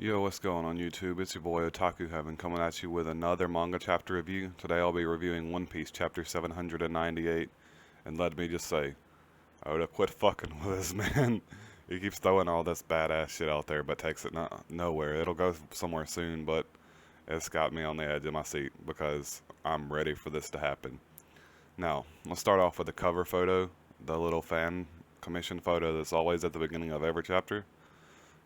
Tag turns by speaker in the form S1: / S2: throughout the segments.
S1: Yo, what's going on YouTube? It's your boy Otaku Heaven coming at you with another manga chapter review. Today I'll be reviewing One Piece chapter 798, and let me just say, I would have quit fucking with this man. He keeps throwing all this badass shit out there, but takes it nowhere. It'll go somewhere soon, but it's got me on the edge of my seat because I'm ready for this to happen. Now, let's start off with the cover photo, the little fan commission photo that's always at the beginning of every chapter.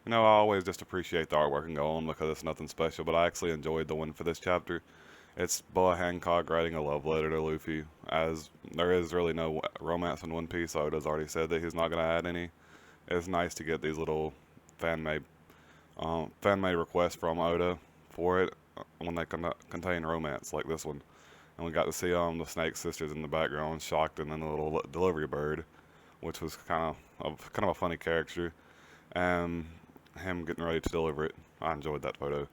S1: I always just appreciate the artwork and go on because it's nothing special, but I actually enjoyed the one for this chapter. It's Boa Hancock writing a love letter to Luffy, as there is really no romance in One Piece. Oda's already said that he's not going to add any. It's nice to get these little fan-made fan-made requests from Oda for it when they contain romance like this one. And we got to see the Snake Sisters in the background, shocked, and then the little delivery bird, which was kind of a funny character. And him getting ready to deliver it. I enjoyed that photo.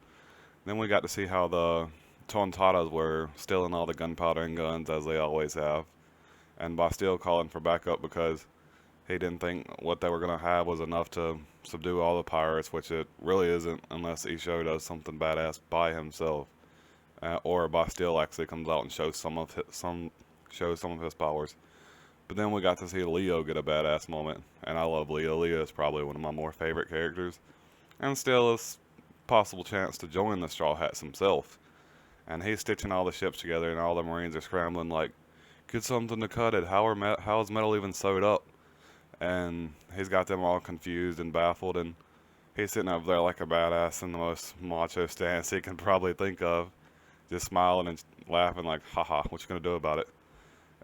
S1: Then we got to see how the Tontatas were stealing all the gunpowder and guns as they always have. And Bastille calling for backup because he didn't think what they were going to have was enough to subdue all the pirates, which it really isn't unless Isho does something badass by himself. Or Bastille actually comes out and shows shows some of his powers. But then we got to see Leo get a badass moment, and I love Leo. Leo is probably one of my more favorite characters, and still a possible chance to join the Straw Hats himself. And he's stitching all the ships together, and all the Marines are scrambling like, get something to cut it. How is metal even sewed up? And he's got them all confused and baffled, and he's sitting up there like a badass in the most macho stance he can probably think of, just smiling and laughing like, haha, what you gonna do about it?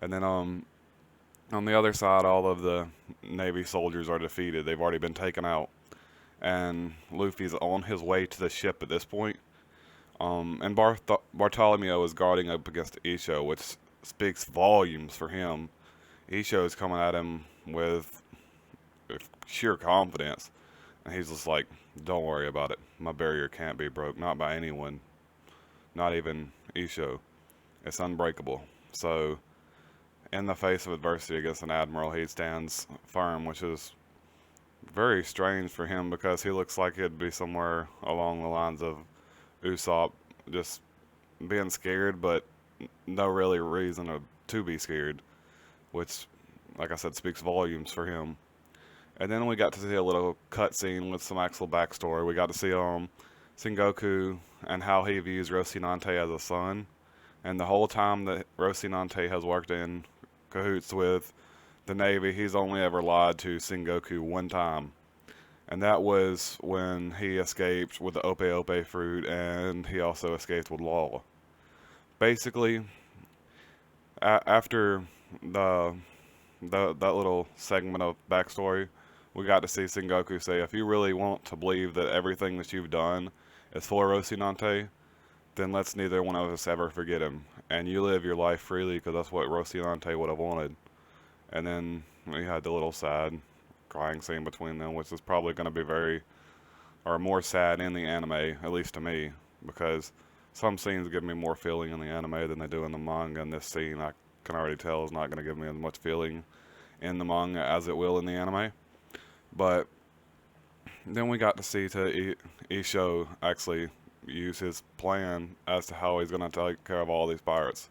S1: And then on the other side, all of the Navy soldiers are defeated. They've already been taken out. And Luffy's on his way to the ship at this point. And Bartolomeo is guarding up against Isho, which speaks volumes for him. Isho is coming at him with sheer confidence. And he's just like, don't worry about it. My barrier can't be broke. Not by anyone. Not even Isho. It's unbreakable. So in the face of adversity against an admiral, he stands firm, which is very strange for him because he looks like he'd be somewhere along the lines of Usopp, just being scared, but no really reason to be scared, which, like I said, speaks volumes for him. And then we got to see a little cutscene with some actual backstory. We got to see Sengoku and how he views Rocinante as a son. And the whole time that Rocinante has worked in cahoots with the Navy, he's only ever lied to Sengoku one time. And that was when he escaped with the Ope Ope fruit, and he also escaped with Law. Basically, after the, that little segment of backstory, we got to see Sengoku say, if you really want to believe that everything that you've done is for Rocinante, then let's neither one of us ever forget him. And you live your life freely because that's what Rocinante would have wanted. And then we had the little sad crying scene between them, which is probably going to be more sad in the anime, at least to me, because some scenes give me more feeling in the anime than they do in the manga, and this scene I can already tell is not going to give me as much feeling in the manga as it will in the anime. But then we got to see Isho actually use his plan as to how he's going to take care of all these pirates.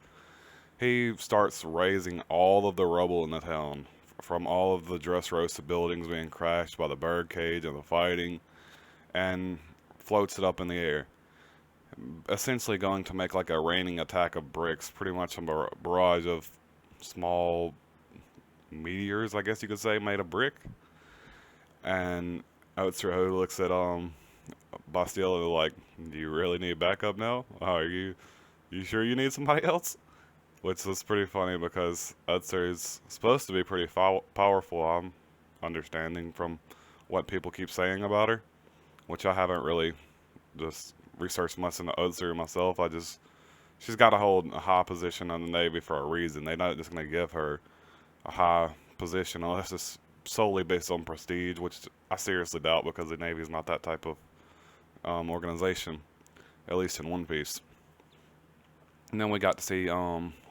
S1: He starts raising all of the rubble in the town, from all of the Dressrosa buildings being crashed by the birdcage and the fighting, and floats it up in the air. Essentially going to make like a raining attack of bricks, pretty much a barrage of small meteors, I guess you could say, made of brick. And Otsuru looks at Bastille like, do you really need backup now? Are you sure you need somebody else? Which was pretty funny because Utser is supposed to be pretty powerful, I'm understanding from what people keep saying about her, which I haven't really just researched much into Utser myself. She's got to hold a high position in the Navy for a reason. They're not just going to give her a high position unless it's solely based on prestige, which I seriously doubt because the Navy is not that type of organization, at least in One Piece. And then we got to see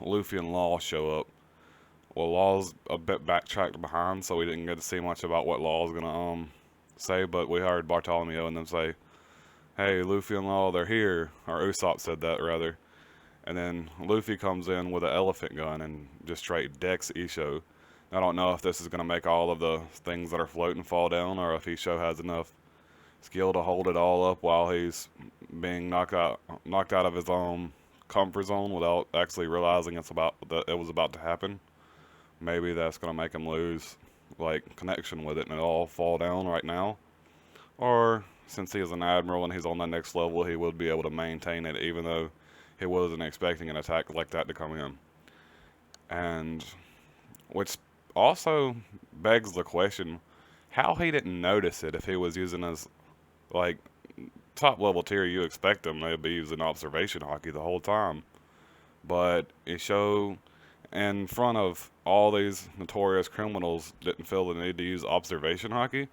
S1: Luffy and Law show up. Well, Law's a bit backtracked behind, so we didn't get to see much about what Law's gonna say. But we heard Bartolomeo and them say, hey, Luffy and Law, they're here. Or Usopp said that, rather. And then Luffy comes in with an elephant gun and just straight decks Isho. I don't know if this is going to make all of the things that are floating fall down, or if Isho has enough skill to hold it all up while he's being knocked out of his own comfort zone without actually realizing it was about to happen. Maybe that's going to make him lose like connection with it and it all fall down right now. Or since he is an admiral and he's on the next level, he would be able to maintain it even though he wasn't expecting an attack like that to come in. And which also begs the question how he didn't notice it if he was using his like top level tier. You expect him to be using observation hockey the whole time, but Isho in front of all these notorious criminals didn't feel the need to use observation hockey.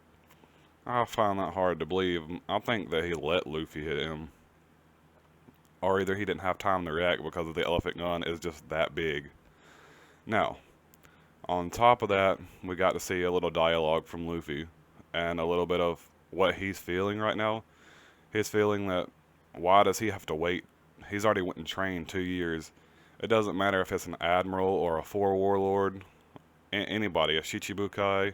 S1: I find that hard to believe. I think that he let Luffy hit him, or either he didn't have time to react because of the elephant gun is just that big. Now, on top of that, we got to see a little dialogue from Luffy and a little bit of what he's feeling right now. He's feeling that why does he have to wait? He's already went and trained 2 years. It doesn't matter if it's an admiral or a four warlord, anybody, a Shichibukai.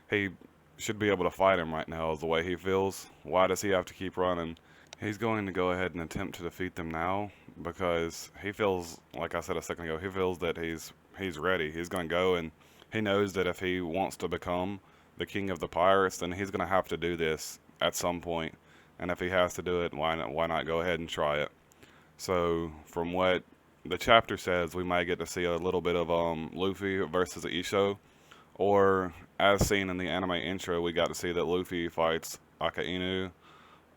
S1: He should be able to fight him right now is the way he feels. Why does he have to keep running? He's going to go ahead and attempt to defeat them now because he feels, like I said a second ago, he feels that he's ready. He's going to go, and he knows that if he wants to become the king of the pirates, then he's going to have to do this at some point. And if he has to do it, why not go ahead and try it? So from what the chapter says, we might get to see a little bit of Luffy versus Isho, or as seen in the anime intro, we got to see that Luffy fights Akainu,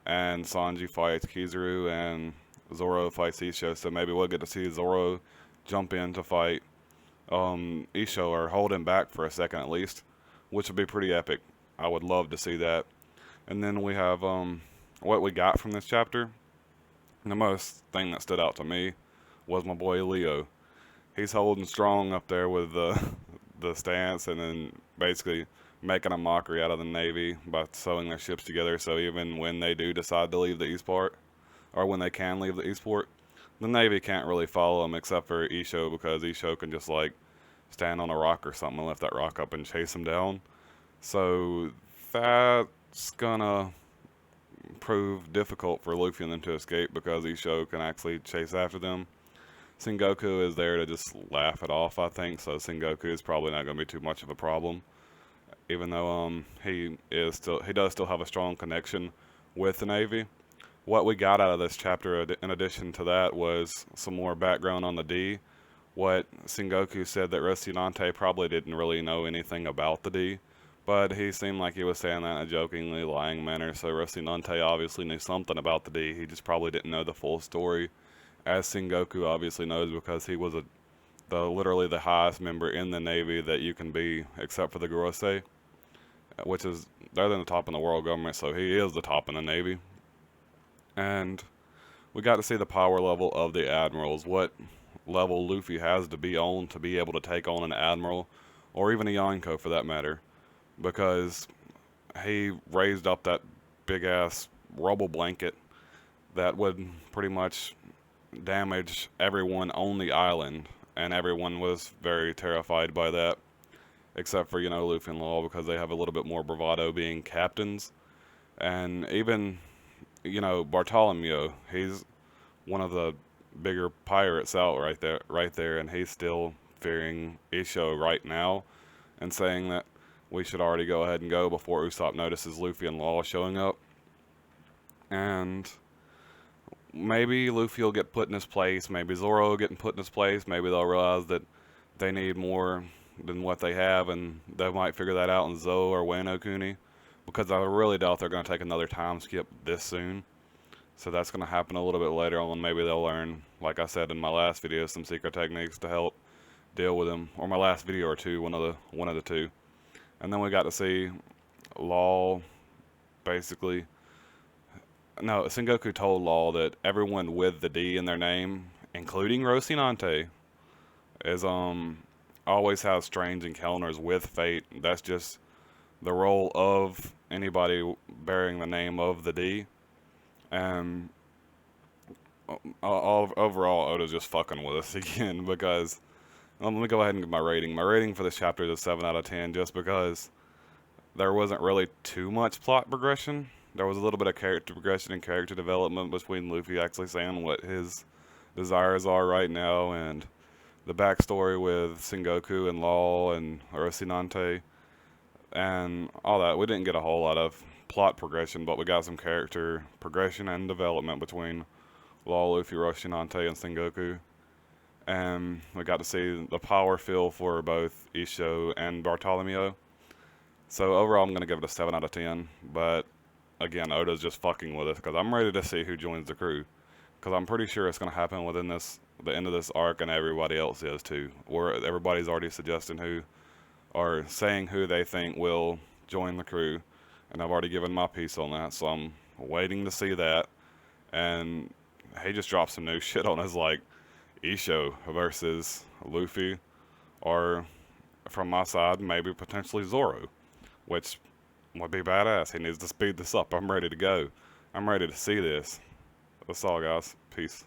S1: and Sanji fights Kizaru, and Zoro fights Isho. So maybe we'll get to see Zoro jump in to fight Isho, or hold him back for a second at least, which would be pretty epic. I would love to see that. And then we have what we got from this chapter. And the most thing that stood out to me was my boy Leo. He's holding strong up there with the stance, and then basically making a mockery out of the Navy by sewing their ships together. So even when they do decide to leave the Eastport, or when they can leave the Eastport, the Navy can't really follow them except for Isho, because Isho can just like stand on a rock or something and lift that rock up and chase them down. So that's gonna prove difficult for Luffy and them to escape because Isho can actually chase after them. Sengoku is there to just laugh it off, I think, so Sengoku is probably not going to be too much of a problem, even though he does still have a strong connection with the Navy. What we got out of this chapter, in addition to that, was some more background on the D. What Sengoku said that Rocinante probably didn't really know anything about the D, but he seemed like he was saying that in a jokingly lying manner, so Rocinante obviously knew something about the D, he just probably didn't know the full story, as Sengoku obviously knows because he was literally the highest member in the Navy that you can be, except for the Gorosei, which is, they're in the top in the world government, so he is the top in the Navy. And we got to see the power level of the admirals, what level Luffy has to be on to be able to take on an admiral, or even a Yonko for that matter, because he raised up that big ass rubble blanket that would pretty much damage everyone on the island, and everyone was very terrified by that, except for, Luffy and Law, because they have a little bit more bravado being captains. And even, Bartolomeo, he's one of the bigger pirates out right there, and he's still fearing Isho right now, and saying that we should already go ahead and go before Usopp notices Luffy and Law showing up. And maybe Luffy will get put in his place, maybe Zoro will get put in his place, maybe they'll realize that they need more than what they have, and they might figure that out in Zou or Wano Kuni, because I really doubt they're going to take another time skip this soon. So that's going to happen a little bit later on. Maybe they'll learn, like I said in my last video, some secret techniques to help deal with him, or my last video or two, one of the two. And then we got to see Law basically. No, Sengoku told Law that everyone with the D in their name, including Rocinante, is always has strange encounters with fate. That's just the role of anybody bearing the name of the D. And overall, Oda's just fucking with us again because let me go ahead and give my rating. My rating for this chapter is a 7 out of 10 just because there wasn't really too much plot progression. There was a little bit of character progression and character development between Luffy actually saying what his desires are right now and the backstory with Sengoku and Law and Orosinante and all that. We didn't get a whole lot of plot progression, but we got some character progression and development between Law, Luffy, Orosinante, and Sengoku. And we got to see the power feel for both Isho and Bartolomeo. So overall, I'm going to give it a 7 out of 10. But again, Oda's just fucking with us because I'm ready to see who joins the crew. Because I'm pretty sure it's going to happen within the end of this arc, and everybody else is too. Where everybody's already suggesting who, or saying who they think will join the crew. And I've already given my piece on that, so I'm waiting to see that. And he just dropped some new shit on us, like Isho versus Luffy, or from my side, maybe potentially Zoro, which would be badass. He needs to speed this up. I'm ready to go. I'm ready to see this. That's all, guys. Peace.